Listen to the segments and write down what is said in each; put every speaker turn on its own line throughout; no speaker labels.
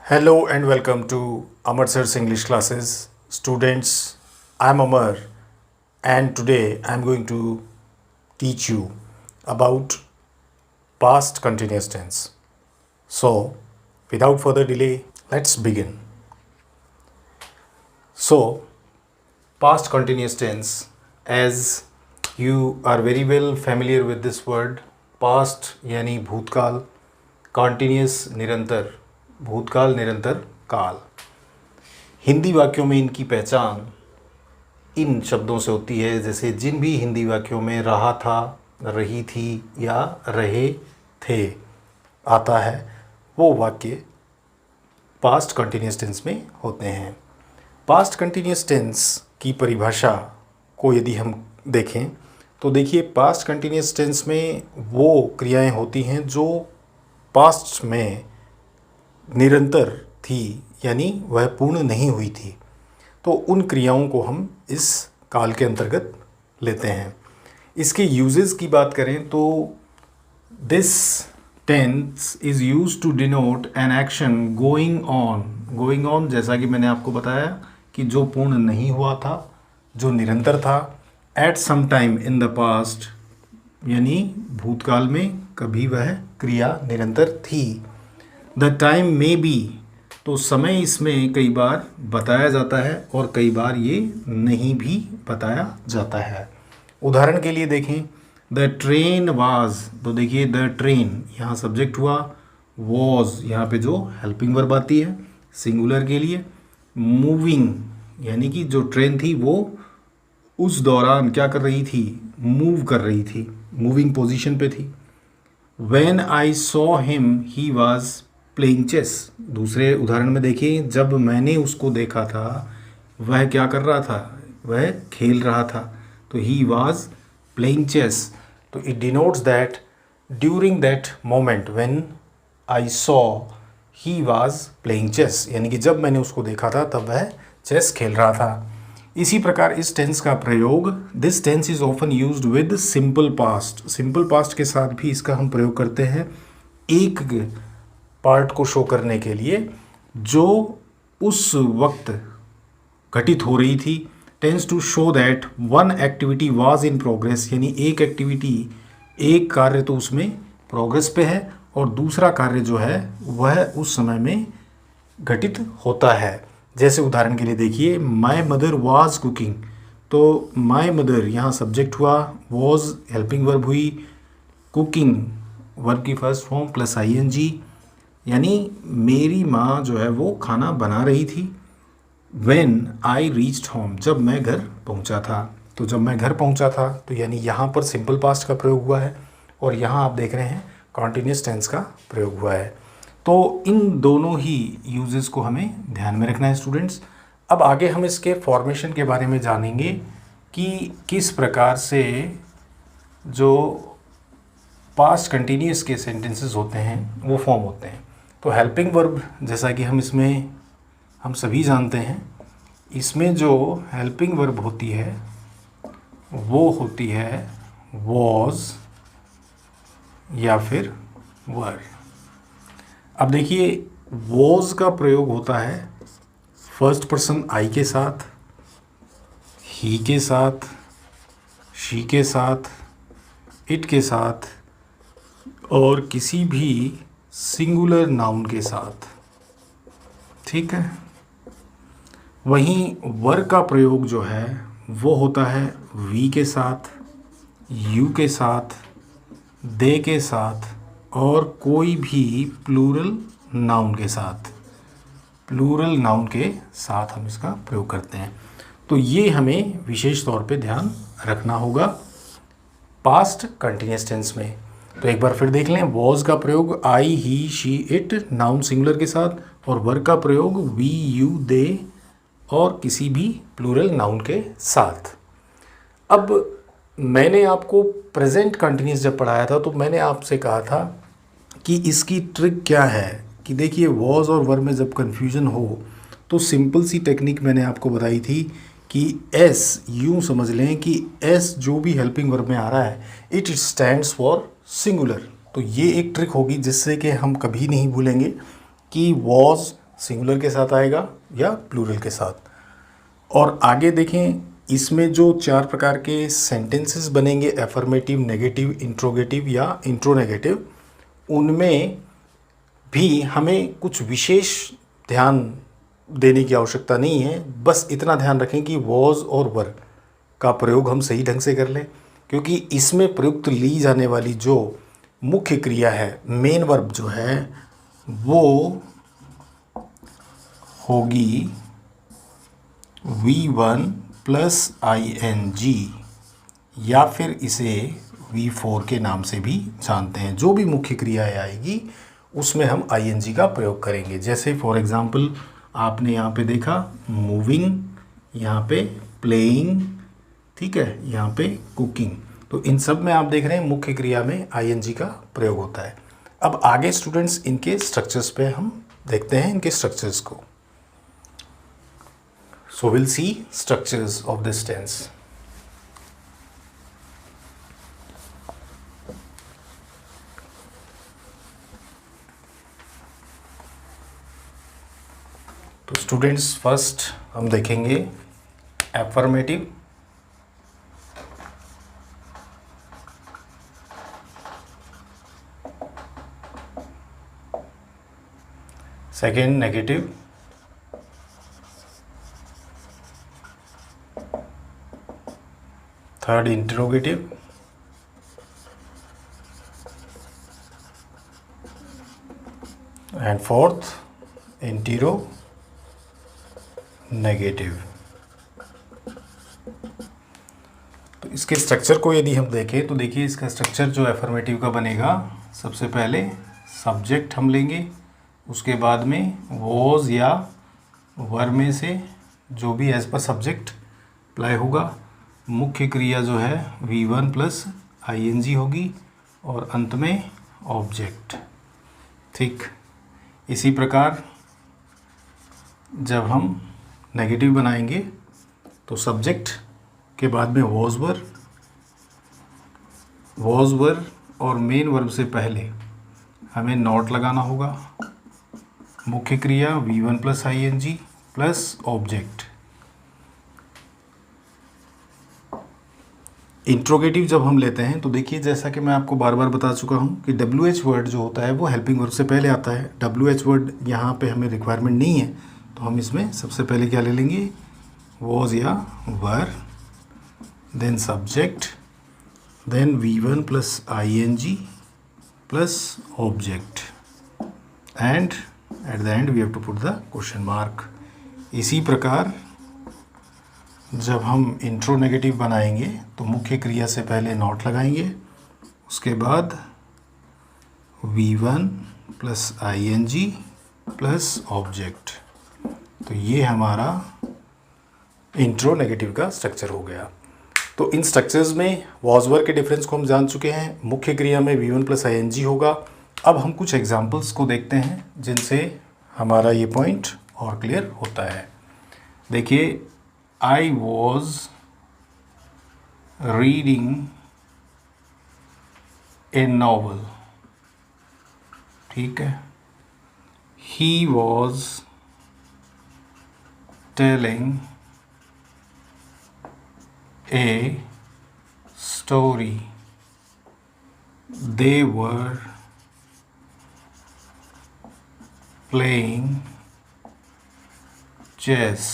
Hello and welcome to Amar Sir's English classes. Students, I am Amar and today I am going to teach you about past continuous tense. So, without further delay, let's begin. So, past continuous tense, as you are very well familiar with this word, past यानी भूतकाल, continuous निरंतर, भूतकाल निरंतर काल। हिंदी वाक्यों में इनकी पहचान इन शब्दों से होती है, जैसे जिन भी हिंदी वाक्यों में रहा था, रही थी या रहे थे आता है, वो वाक्य पास्ट कंटिन्यूस टेंस में होते हैं। पास्ट कंटिन्यूस टेंस की परिभाषा को यदि हम देखें तो देखिए, पास्ट कंटिन्यूस टेंस में वो क्रियाएं होती हैं जो पास्ट में निरंतर थी, यानी वह पूर्ण नहीं हुई थी। तो उन क्रियाओं को हम इस काल के अंतर्गत लेते हैं। इसके यूजेस की बात करें तो this tense is use to denote an action going on. Going on जैसा कि मैंने आपको बताया कि जो पूर्ण नहीं हुआ था, जो निरंतर था। At some time in the past यानी भूतकाल में कभी वह क्रिया निरंतर थी। द टाइम में बी, तो समय इसमें कई बार बताया जाता है और कई बार ये नहीं भी बताया जाता है। उदाहरण के लिए देखें, द ट्रेन वाज, तो देखिए द ट्रेन यहाँ सब्जेक्ट हुआ, वॉज यहाँ पे जो हेल्पिंग वर्ब आती है सिंगुलर के लिए, मूविंग यानी कि जो ट्रेन थी वो उस दौरान क्या कर रही थी, मूव कर रही थी, मूविंग पोजीशन पे थी। When I saw him he was playing chess, दूसरे उदाहरण में देखिए, जब मैंने उसको देखा था वह क्या कर रहा था, वह खेल रहा था, तो ही वाज प्लेइंग चेस। तो it denotes that during that moment when I saw he was playing chess, यानी कि जब मैंने उसको देखा था तब वह चेस खेल रहा था। इसी प्रकार इस टेंस का प्रयोग, this tense is often used with simple past. Simple past के साथ भी इसका हम प्रयोग करते हैं एक पार्ट को शो करने के लिए जो उस वक्त घटित हो रही थी। Tense to show that one activity was in progress, यानी एक एक्टिविटी, एक कार्य तो उसमें प्रोग्रेस पे है और दूसरा कार्य जो है वह उस समय में घटित होता है। जैसे उदाहरण के लिए देखिए, माई मदर वाज कुकिंग, तो माई मदर यहाँ सब्जेक्ट हुआ, वॉज हेल्पिंग वर्ब हुई, कुकिंग वर्ब की फर्स्ट फॉर्म प्लस ING, यानी मेरी माँ जो है वो खाना बना रही थी। व्हेन आई रीच्ड होम, जब मैं घर पहुँचा था, तो जब मैं घर पहुँचा था तो यानी यहाँ पर सिंपल पास्ट का प्रयोग हुआ है और यहाँ आप देख रहे हैं कॉन्टिन्यूस टेंस का प्रयोग हुआ है। तो इन दोनों ही यूजेस को हमें ध्यान में रखना है स्टूडेंट्स। अब आगे हम इसके फॉर्मेशन के बारे में जानेंगे कि किस प्रकार से जो पास्ट कंटिन्यूस के सेंटेंसेस होते हैं वो फॉर्म होते हैं। तो हेल्पिंग वर्ब, जैसा कि हम सभी जानते हैं, इसमें जो हेल्पिंग वर्ब होती है वो होती है वॉज या फिर वर। अब देखिए, वॉज का प्रयोग होता है फर्स्ट पर्सन आई के साथ, ही के साथ, शी के साथ, इट के साथ और किसी भी सिंगुलर नाउन के साथ, ठीक है। वहीं वर का प्रयोग जो है वो होता है वी के साथ, यू के साथ, दे के साथ और कोई भी प्लूरल नाउन के साथ। प्लूरल नाउन के साथ हम इसका प्रयोग करते हैं। तो ये हमें विशेष तौर पे ध्यान रखना होगा पास्ट कंटिन्यूस टेंस में। तो एक बार फिर देख लें, वॉज का प्रयोग आई, ही, शी, इट नाउन सिंगुलर के साथ और वर का प्रयोग वी, यू, दे और किसी भी प्लूरल नाउन के साथ। अब मैंने आपको प्रेजेंट कंटिन्यूस जब पढ़ाया था तो मैंने आपसे कहा था कि इसकी ट्रिक क्या है कि देखिए, वॉज और वर में जब कन्फ्यूजन हो तो सिंपल सी टेक्निक मैंने आपको बताई थी कि एस, यूँ समझ लें कि एस जो भी हेल्पिंग वर्ब में आ रहा है इट स्टैंड्स फॉर सिंगुलर। तो ये एक ट्रिक होगी जिससे कि हम कभी नहीं भूलेंगे कि वॉज सिंगुलर के साथ आएगा या प्लूरल के साथ। और आगे देखें, इसमें जो 4 प्रकार के सेंटेंसेस बनेंगे, एफर्मेटिव, नेगेटिव, इंट्रोगेटिव या इंट्रोनेगेटिव, उनमें भी हमें कुछ विशेष ध्यान देने की आवश्यकता नहीं है। बस इतना ध्यान रखें कि वॉज और वर का प्रयोग हम सही ढंग से कर लें, क्योंकि इसमें प्रयुक्त ली जाने वाली जो मुख्य क्रिया है, मेन वर्ब जो है, वो होगी V1 प्लस ING, या फिर इसे V4 के नाम से भी जानते हैं। जो भी मुख्य क्रिया आएगी उसमें हम ING का प्रयोग करेंगे। जैसे फॉर एग्जांपल आपने यहाँ पे देखा मूविंग, यहाँ पे प्लेइंग, ठीक है, यहाँ पे कुकिंग। तो इन सब में आप देख रहे हैं मुख्य क्रिया में ING का प्रयोग होता है। अब आगे स्टूडेंट्स इनके स्ट्रक्चर्स पे हम देखते हैं, इनके स्ट्रक्चर्स को। So we'll see structures of this tense. तो स्टूडेंट्स फर्स्ट हम देखेंगे affirmative, second negative, third interrogative, and fourth interronegative. तो इसके स्ट्रक्चर को यदि हम देखें तो देखिए, इसका स्ट्रक्चर जो एफर्मेटिव का बनेगा, सबसे पहले सब्जेक्ट हम लेंगे, उसके बाद में वॉज या वर में से जो भी एज पर सब्जेक्ट अप्लाई होगा, मुख्य क्रिया जो है V1 प्लस ING होगी, और अंत में ऑब्जेक्ट। ठीक इसी प्रकार जब हम नेगेटिव बनाएंगे तो सब्जेक्ट के बाद में वॉज वर और मेन वर्ब से पहले हमें नॉट लगाना होगा, मुख्य क्रिया V1 plus ING plus object. Interrogative जब हम लेते हैं तो देखिए, जैसा कि मैं आपको बार बार बता चुका हूं कि WH वर्ड जो होता है वो हेल्पिंग वर्ब से पहले आता है। WH वर्ड यहाँ पे हमें रिक्वायरमेंट नहीं है, तो हम इसमें सबसे पहले क्या ले लेंगे, वॉज या were, then subject, then V1 plus ING plus object, and at the end we have to put the question mark. इसी प्रकार जब हम इंट्रोनेगेटिव बनाएंगे तो मुख्य क्रिया से पहले नॉट लगाएंगे, उसके बाद V1 plus ING plus object. तो ये हमारा इंट्रोनेगेटिव का स्ट्रक्चर हो गया। तो इन स्ट्रक्चर्स में वॉज वर के डिफरेंस को हम जान चुके हैं, मुख्य क्रिया में V1 प्लस ING होगा। अब हम कुछ एग्जाम्पल्स को देखते हैं जिनसे हमारा ये पॉइंट और क्लियर होता है। देखिए, I was reading a novel, ठीक है। He was telling a story. They were playing chess.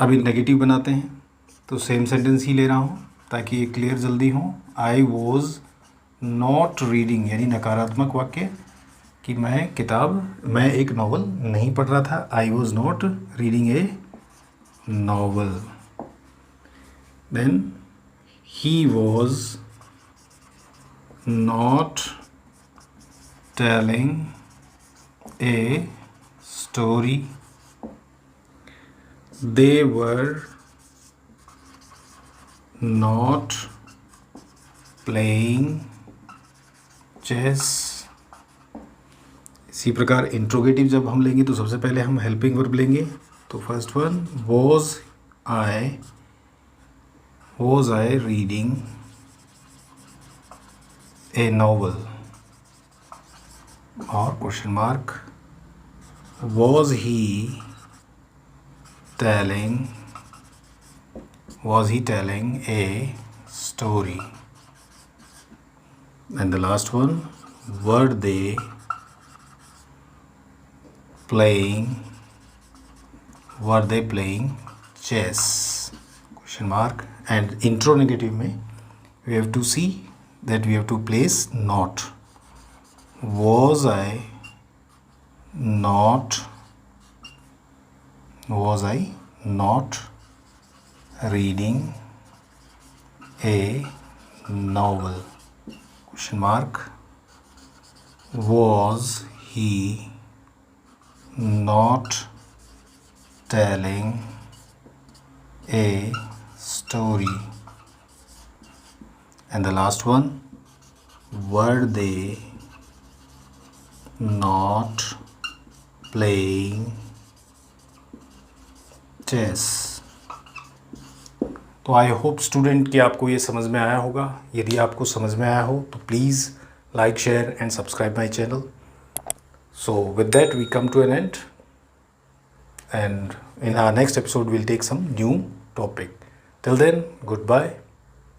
अभी नेगेटिव बनाते हैं तो सेम सेंटेंस ही ले रहा हूँ ताकि ये क्लियर जल्दी हो। आई वॉज नॉट रीडिंग, यानी नकारात्मक वाक्य कि मैं एक नॉवल नहीं पढ़ रहा था। I was not reading a novel. Then he was not telling a story. They were not playing chess। इसी प्रकार इंट्रोगेटिव जब हम लेंगे तो सबसे पहले हम हेल्पिंग वर्ब लेंगे। तो first one, was I reading a novel और question mark. Was he telling a story? And the last one, were they playing chess? Question mark. And interrogative में we have to see that we have to place not. Was I not reading a novel? Question mark. Was he not telling a story? And the last one, were they not playing chess? तो I hope student कि आपको ये समझ में आया होगा. यदि आपको समझ में आया हो तो please like, share and subscribe my channel. So with that we come to an end, and in our next episode we'll take some new topic. Till then, goodbye.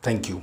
Thank you.